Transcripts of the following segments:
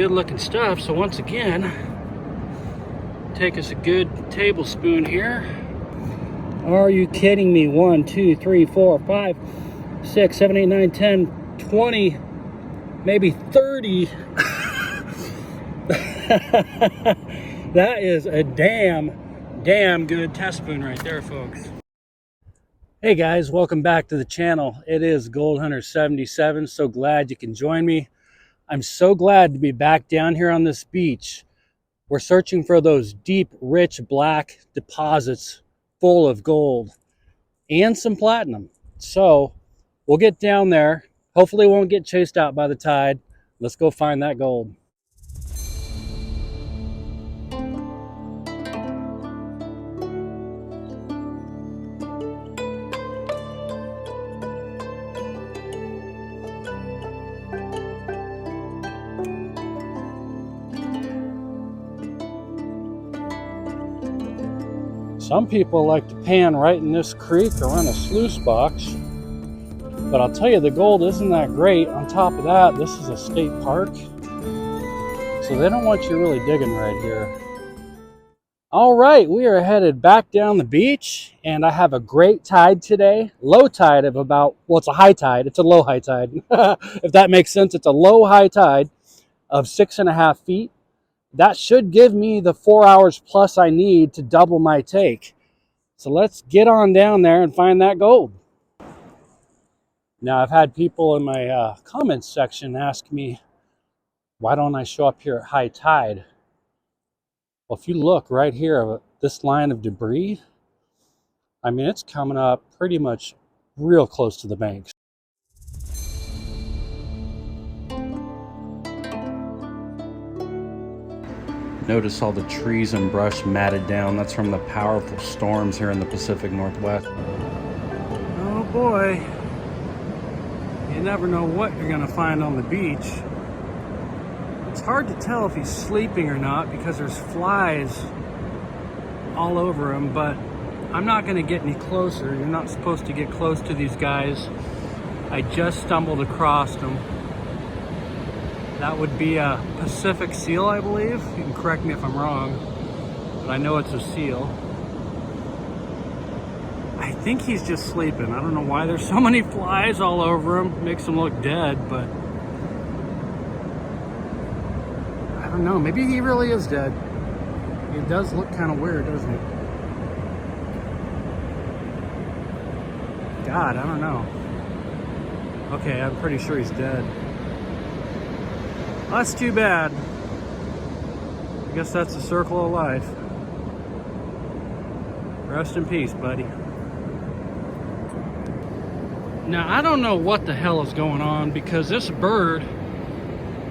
good looking stuff. So once again, take us a good tablespoon here. Are you kidding me? 1, 2, 3, 4, 5, 6, 7, 8, 9, 10, 20, maybe 30. That is a damn good test spoon right there, folks. Hey guys, welcome back to the channel. It is Gold Hunter 77. So glad you can join me. I'm so glad to be back down here on this beach. We're searching for those deep, rich, black deposits full of gold and some platinum. So we'll get down there. Hopefully we won't get chased out by the tide. Let's go find that gold. Some people like to pan right in this creek or in a sluice box, but I'll tell you, the gold isn't that great. On top of that, this is a state park, so they don't want you really digging right here. All right, we are headed back down the beach, and I have a great tide today. Low tide of about, well, it's a high tide. It's a low high tide. If that makes sense, it's a low high tide of 6.5 feet. That should give me the 4 hours plus I need to double my take. So let's get on down there and find that gold. Now, I've had people in my comments section ask me, why don't I show up here at high tide? Well, if you look right here, this line of debris, I mean, it's coming up pretty much real close to the banks. Notice all the trees and brush matted down. That's from the powerful storms here in the Pacific Northwest. Oh boy. You never know what you're gonna find on the beach. It's hard to tell if he's sleeping or not because there's flies all over him, but I'm not gonna get any closer. You're not supposed to get close to these guys. I just stumbled across them. That would be a Pacific seal, I believe. You can correct me if I'm wrong, but I know it's a seal. I think he's just sleeping. I don't know why there's so many flies all over him. Makes him look dead, but I don't know. Maybe he really is dead. It does look kind of weird, doesn't it? God, I don't know. Okay, I'm pretty sure he's dead. That's too bad. I guess that's the circle of life. Rest in peace, buddy. Now, I don't know what the hell is going on because this bird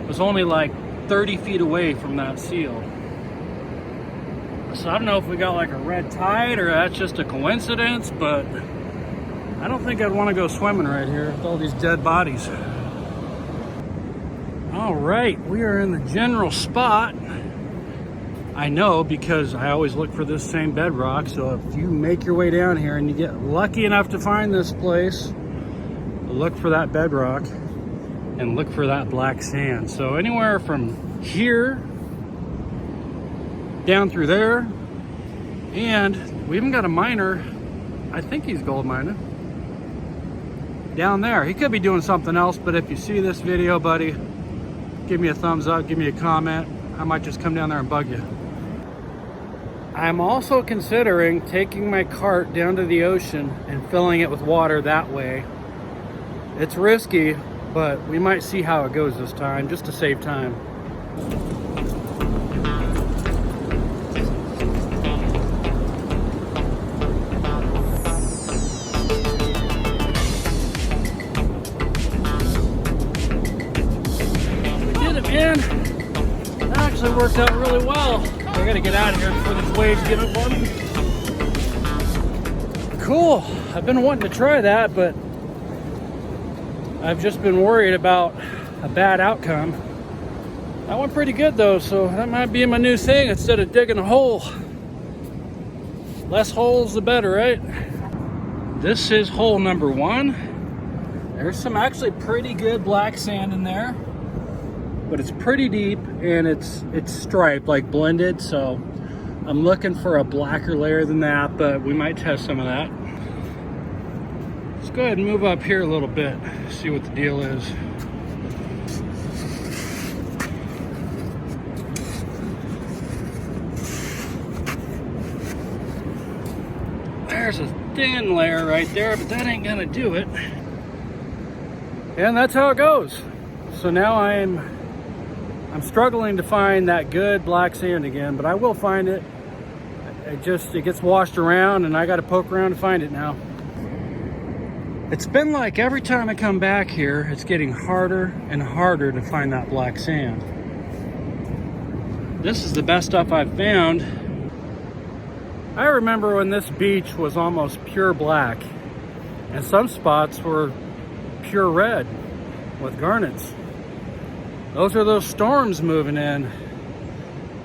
was only like 30 feet away from that seal. So I don't know if we got like a red tide or that's just a coincidence, but I don't think I'd want to go swimming right here with all these dead bodies. All right, we are in the general spot. I know because I always look for this same bedrock. So if you make your way down here and you get lucky enough to find this place, look for that bedrock and look for that black sand. So anywhere from here down through there, and we even got a miner. I think he's gold mining down there. He could be doing something else, but if you see this video, buddy, give me a thumbs up, give me a comment. I might just come down there and bug you. I'm also considering taking my cart down to the ocean and filling it with water that way. It's risky, but we might see how it goes this time, just to save time. That actually worked out really well. I gotta get out of here before these waves get up on me. Cool. I've been wanting to try that, but I've just been worried about a bad outcome. That went pretty good though, so that might be my new thing instead of digging a hole. Less holes the better, right? This is hole number 1. There's some actually pretty good black sand in there, but it's pretty deep. and it's striped, like blended, so I'm looking for a blacker layer than that, but we might test some of that. Let's go ahead and move up here a little bit, see what the deal is. There's a thin layer right there, but that ain't gonna do it. And that's how it goes. So now I'm struggling to find that good black sand again, but I will find it. It gets washed around, and I got to poke around to find it now. It's been like every time I come back here, it's getting harder and harder to find that black sand. This is the best stuff I've found. I remember when this beach was almost pure black, and some spots were pure red with garnets. Those are those storms moving in,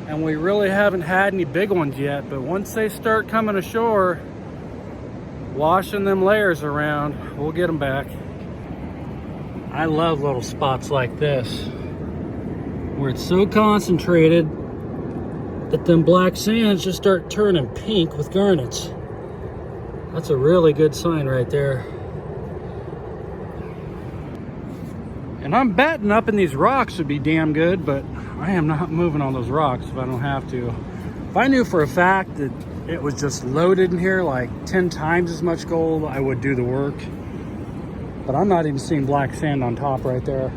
and we really haven't had any big ones yet, but once they start coming ashore, washing them layers around, we'll get them back. I love little spots like this, where it's so concentrated that them black sands just start turning pink with garnets. That's a really good sign right there. And I'm betting up in these rocks would be damn good, but I am not moving on those rocks if I don't have to. If I knew for a fact that it was just loaded in here like 10 times as much gold, I would do the work. But I'm not even seeing black sand on top right there.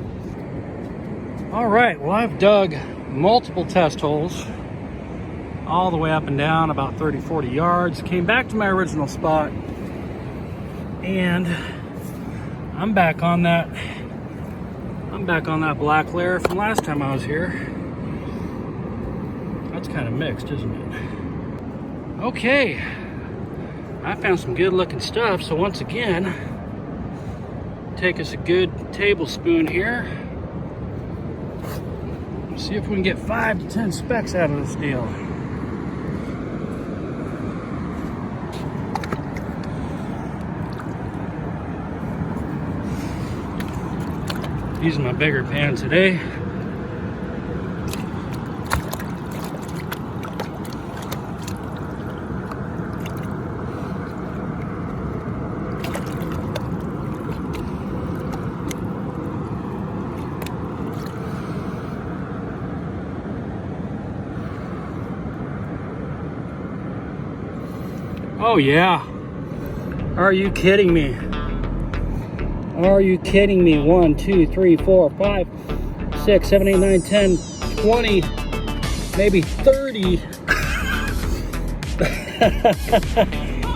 All right, well, I've dug multiple test holes all the way up and down about 30, 40 yards. Came back to my original spot, and I'm back on that black layer from last time I was here. That's kind of mixed, isn't it? Okay, I found some good looking stuff. So once again, take us a good tablespoon here. See if we can get 5 to 10 specks out of this deal. Using my bigger pan today. Oh yeah. Are you kidding me? Are you kidding me? 1, 2, 3, 4, 5, 6, 7, 8, 9, 10, 20, maybe 30.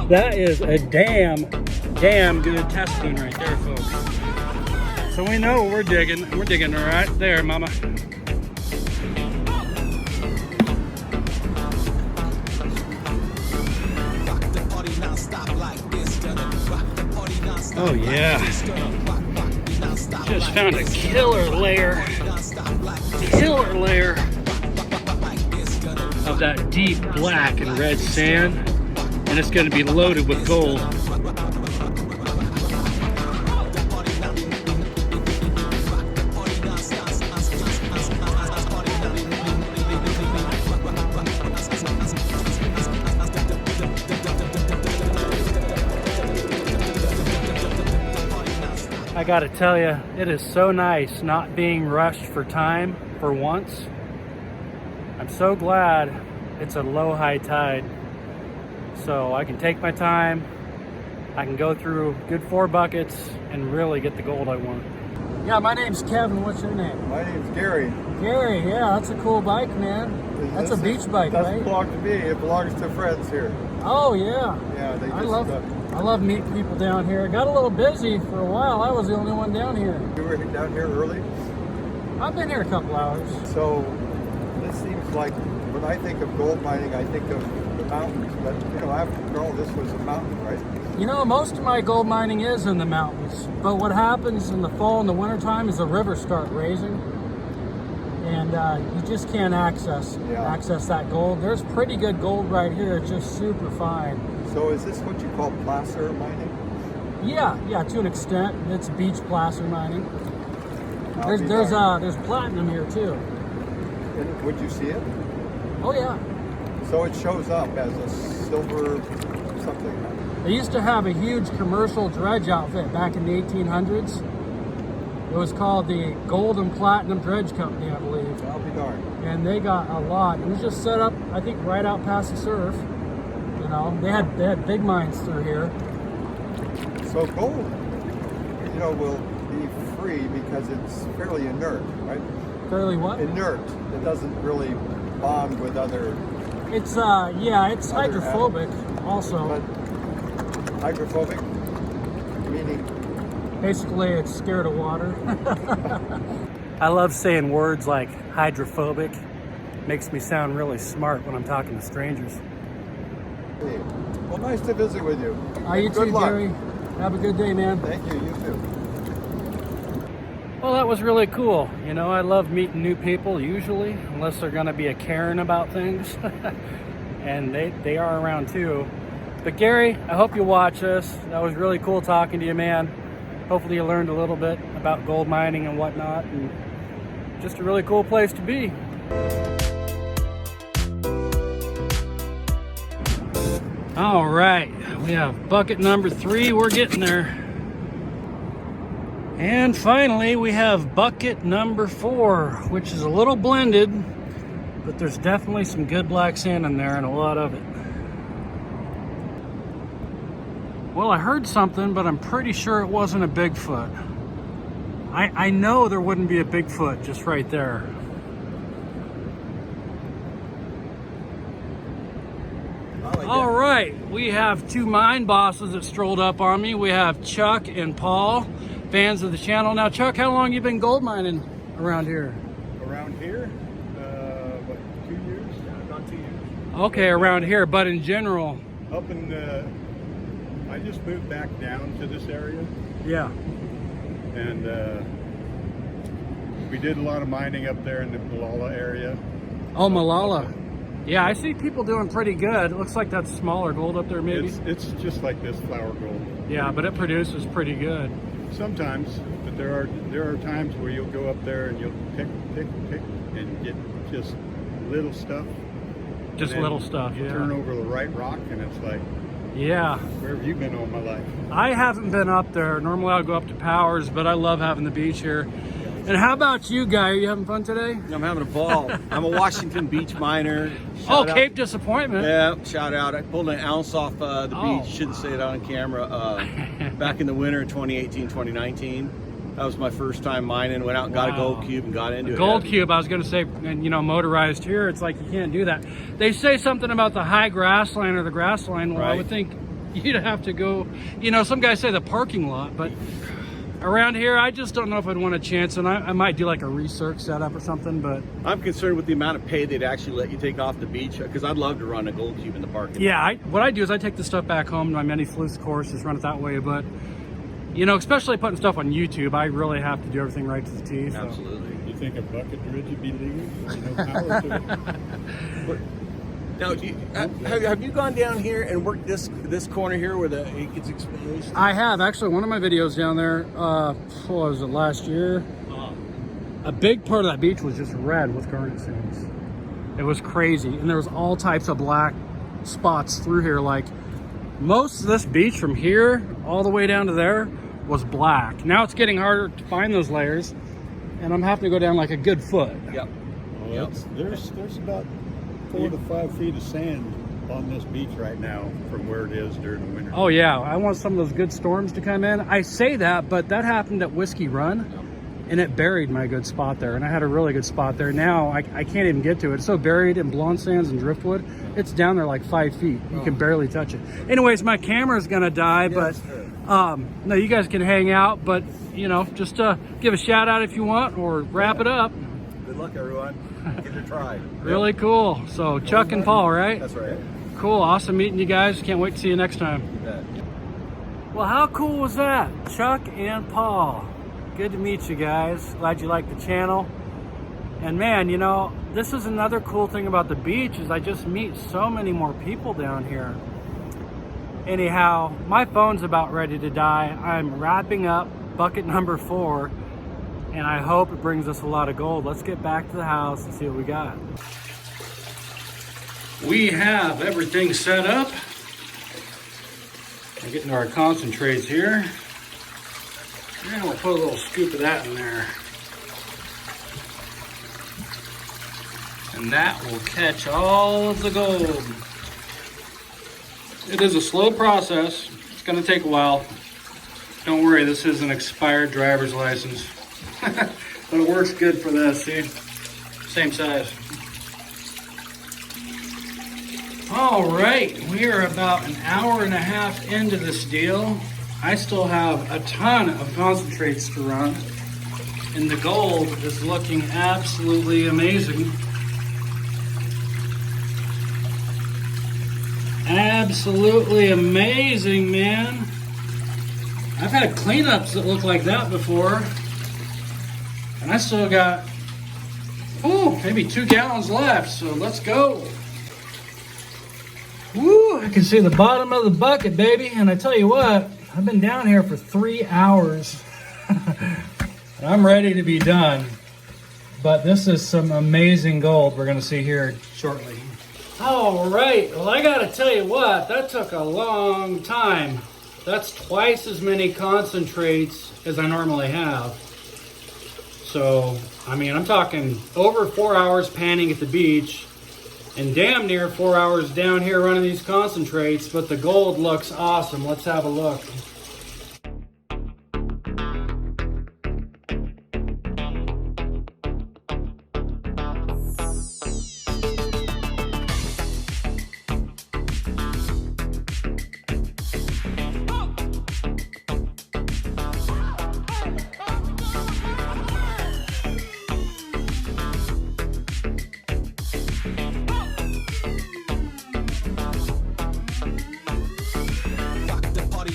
That is a damn good test spoon right there, folks. So we know what we're digging. We're digging right there, mama. Oh yeah, just found a killer layer of that deep black and red sand, and it's going to be loaded with gold. I gotta tell you, it is so nice not being rushed for time for once. I'm so glad it's a low high tide, so I can take my time. I can go through good 4 buckets and really get the gold I want. Yeah, my name's Kevin. What's your name? My name's Gary. Gary, yeah, that's a cool bike, man. That's a beach bike, right? It doesn't belong to me. It belongs to friends here. Oh yeah. Yeah, they just. I love meeting people down here. It got a little busy for a while. I was the only one down here. You were down here early? I've been here a couple hours. So this seems like, when I think of gold mining, I think of the mountains. But, you know, after all, this was a mountain, right? You know, most of my gold mining is in the mountains. But what happens in the fall and the winter time is the rivers start raising. And you just can't access that gold. There's pretty good gold right here. It's just super fine. So is this what you call placer mining? Yeah, to an extent. It's beach placer mining. There's platinum here too. Would you see it? Oh yeah. So it shows up as a silver something. They used to have a huge commercial dredge outfit back in the 1800s. It was called the Gold and Platinum Dredge Company, I believe. I'll be darned. And they got a lot. It was just set up, I think, right out past the surf. You know, they had big mines through here. So gold, you know, will be free because it's fairly inert, right? Fairly what? Inert. It doesn't really bond with other. It's yeah, it's Other hydrophobic also. But hydrophobic, meaning Basically, it's scared of water. I love saying words like hydrophobic. Makes me sound really smart when I'm talking to strangers. well, nice to visit with you. You And good too, luck. Gary. Have a good day, man. Thank you. You too. Well, that was really cool. You know, I love meeting new people usually, unless they're going to be a Karen about things. And they are around too. But Gary, I hope you watch this. That was really cool talking to you, man. Hopefully you learned a little bit about gold mining and whatnot, and just a really cool place to be. All right, we have bucket number 3. We're getting there. And finally, we have bucket number 4, which is a little blended, but there's definitely some good black sand in there and a lot of it. Well, I heard something, but I'm pretty sure it wasn't a Bigfoot. I know there wouldn't be a Bigfoot just right there. All right, we have 2 mine bosses that strolled up on me. We have Chuck and Paul, fans of the channel. Now, Chuck, how long you been gold mining around here? Around here, what, 2 years? About 2 years. Okay, around here, but in general. Up in I just moved back down to this area, Yeah. and we did a lot of mining up there in the Malala area. Oh, Malala. Yeah, I see people doing pretty good. It looks like that's smaller gold up there, maybe. It's just like this flower gold. Yeah, but it produces pretty good. Sometimes, but there are times where you'll go up there and you'll pick, and get just little stuff. Just And then little stuff, you yeah. turn over the right rock, and it's like, Yeah. where have you been all my life? I haven't been up there. Normally I'll go up to Powers, but I love having the beach here. And how about you, Guy? Are you having fun today? I'm having a ball. I'm a Washington Beach miner. Oh, Shout out. Cape Disappointment. Yeah, shout out. I pulled an ounce off the Oh. beach. Shouldn't say it on camera. Back in the winter of 2018, 2019. That was my first time mining. Went out and got a Wow. gold cube and got into it. Gold cube, I was going to say, and you know, motorized here, it's like you can't do that. They say something about the high grassland or the grassland. Well, I Right. would think you'd have to go, you know, some guys say the parking lot, but around here, I just don't know if I'd want a chance, and I might do like a research setup or something, but I'm concerned with the amount of pay they'd actually let you take off the beach, because I'd love to run a gold cube in the parking. yeah, what I do is I take the stuff back home to my many flutes course, just run it that way, but you know, especially putting stuff on YouTube, I really have to do everything right to the T. So. Absolutely. You think a bucket dredge would be legal? No power to it. Now, have you gone down here and worked this corner here where it gets exposed? I have actually. One of my videos down there, what was it, last year? A big part of that beach was just red with garnet sands. It was crazy, and there was all types of black spots through here. Like most of this beach from here all the way down to there was black. Now it's getting harder to find those layers, and I'm having to go down like a good foot. Yep. Well, Yep. there's about 4 to 5 feet of sand on this beach right now from where it is during the winter. Oh yeah, I want some of those good storms to come in. I say that, but that happened at Whiskey Run, and it buried my good spot there, and I had a really good spot there. Now I can't even get to it. It's so buried in blonde sands and driftwood. It's down there like 5 feet. You can barely touch it. Anyways, my camera's gonna die, but no, you guys can hang out, but you know, just give a shout out if you want, or wrap it up. Good luck, everyone. Give it a try. Really cool. So Chuck and Paul, right? That's right. Cool, awesome meeting you guys. Can't wait to see you next time. You bet. Well, how cool was that? Chuck and Paul. Good to meet you guys. Glad you like the channel. And man, you know, this is another cool thing about the beach is I just meet so many more people down here. Anyhow, my phone's about ready to die. I'm wrapping up bucket number 4. and I hope it brings us a lot of gold. Let's get back to the house and see what we got. We have everything set up. We're getting our concentrates here. And we'll put a little scoop of that in there. And that will catch all of the gold. It is a slow process. It's gonna take a while. Don't worry, this is an expired driver's license. But it works good for this, see? Same size. All right, we are about an hour and a half into this deal. I still have a ton of concentrates to run, and the gold is looking absolutely amazing. Absolutely amazing, man. I've had cleanups that look like that before, and I still got, maybe 2 gallons left, so let's go. Woo, I can see the bottom of the bucket, baby, and I tell you what, I've been down here for 3 hours, and I'm ready to be done, but this is some amazing gold we're gonna see here shortly. All right, well, I gotta tell you what, that took a long time. That's twice as many concentrates as I normally have. So, I mean, I'm talking over 4 hours panning at the beach and damn near 4 hours down here running these concentrates, but the gold looks awesome. Let's have a look.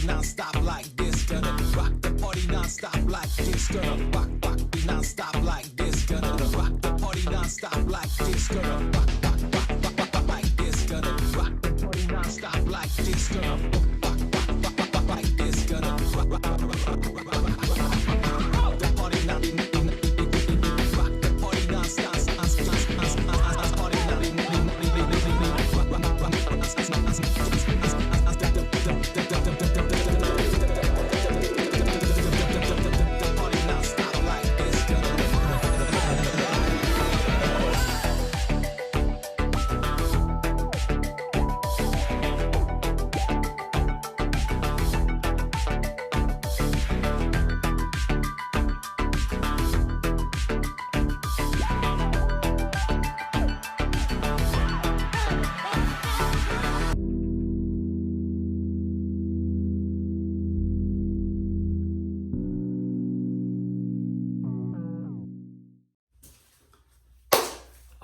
Non-stop like this, gonna rock the party non-stop like this, gonna rock non-stop like this, gonna rock the party non-stop like this, gonna rock like this, gonna rock the party non-stop like this, gonna rock like this, gonna rock the party non-stop,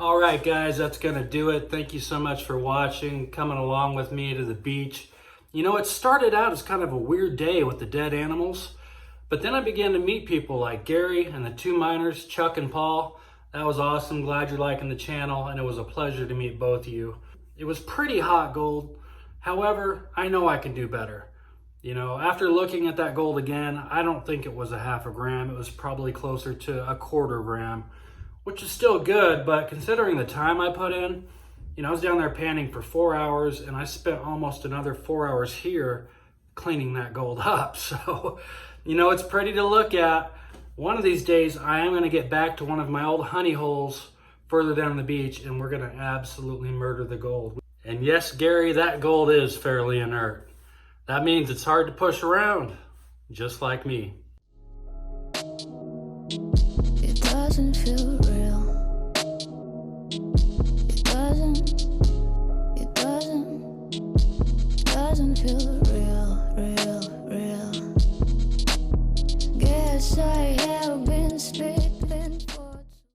All right, guys, that's gonna do it. Thank you so much for watching, coming along with me to the beach. You know, it started out as kind of a weird day with the dead animals, but then I began to meet people like Gary and the 2 miners, Chuck and Paul. That was awesome. Glad you're liking the channel, and it was a pleasure to meet both of you. It was pretty hot gold. However, I know I can do better. You know, after looking at that gold again, I don't think it was a 1/2 gram. It was probably closer to 1/4 gram. Which is still good, but considering the time I put in, you know, I was down there panning for 4 hours, and I spent almost another 4 hours here cleaning that gold up. So, you know, it's pretty to look at. One of these days, I am going to get back to one of my old honey holes further down the beach, and we're going to absolutely murder the gold. And yes, Gary, that gold is fairly inert. That means it's hard to push around, just like me. It doesn't feel real. It doesn't feel